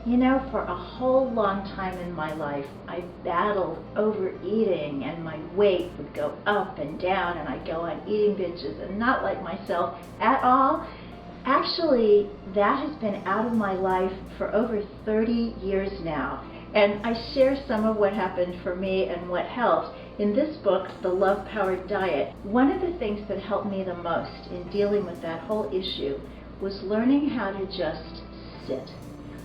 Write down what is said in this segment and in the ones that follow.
You know, for a whole long time in my life, I battled overeating, and my weight would go up and down, and I'd go on eating binges and not like myself at all. Actually, that has been out of my life for over 30 years now. And I share some of what happened for me and what helped in this book, The Love-Powered Diet. One of the things that helped me the most in dealing with that whole issue was learning how to just sit.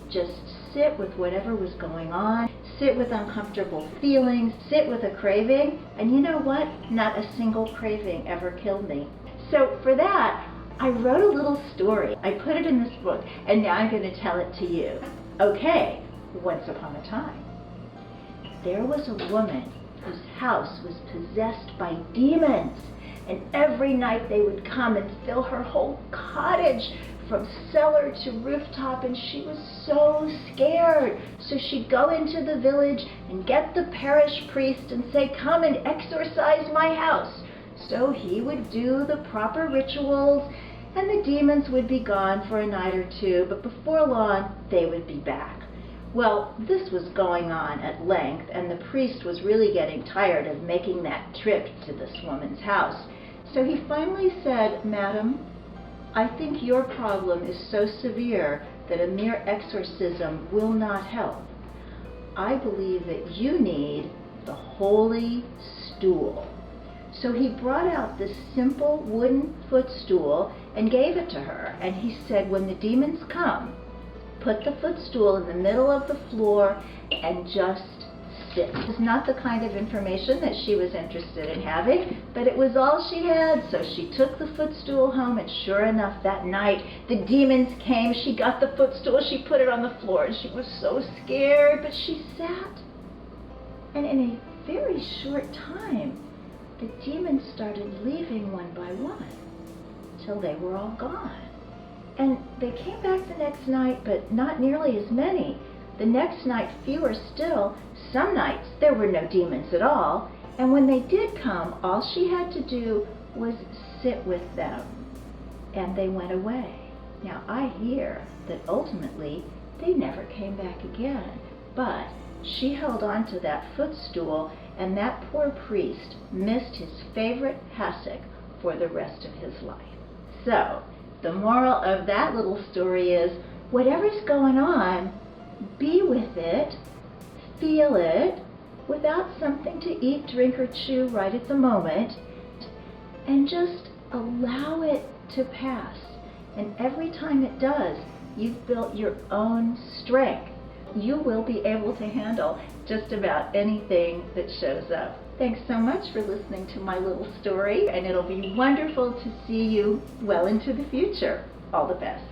Just sit with whatever was going on, sit with uncomfortable feelings, sit with a craving, and you know what? Not a single craving ever killed me. So for that, I wrote a little story. I put it in this book, and now I'm going to tell it to you. Okay, once upon a time, there was a woman whose house was possessed by demons, and every night they would come and fill her whole cottage from cellar to rooftop, and she was so scared. So she'd go into the village and get the parish priest and say, "Come and exorcise my house." So he would do the proper rituals, and the demons would be gone for a night or two, but before long they would be back. Well, this was going on at length, and the priest was really getting tired of making that trip to this woman's house. So he finally said, "Madam, I think your problem is so severe that a mere exorcism will not help. I believe that you need the holy stool." So he brought out this simple wooden footstool and gave it to her, and he said, "When the demons come, put the footstool in the middle of the floor and just sit." It was not the kind of information that she was interested in having, but it was all she had. So she took the footstool home, and sure enough, that night the demons came. She got the footstool, she put it on the floor, and she was so scared, but she sat. And in a very short time, the demons started leaving one by one till they were all gone. And they came back the next night, but not nearly as many. The next night, fewer still. Some nights, there were no demons at all. And when they did come, all she had to do was sit with them. And they went away. Now, I hear that ultimately, they never came back again. But she held on to that footstool, and that poor priest missed his favorite hassock for the rest of his life. So, the moral of that little story is, whatever's going on, be with it, feel it, without something to eat, drink, or chew right at the moment, and just allow it to pass. And every time it does, you've built your own strength. You will be able to handle just about anything that shows up. Thanks so much for listening to my little story, and it'll be wonderful to see you well into the future. All the best.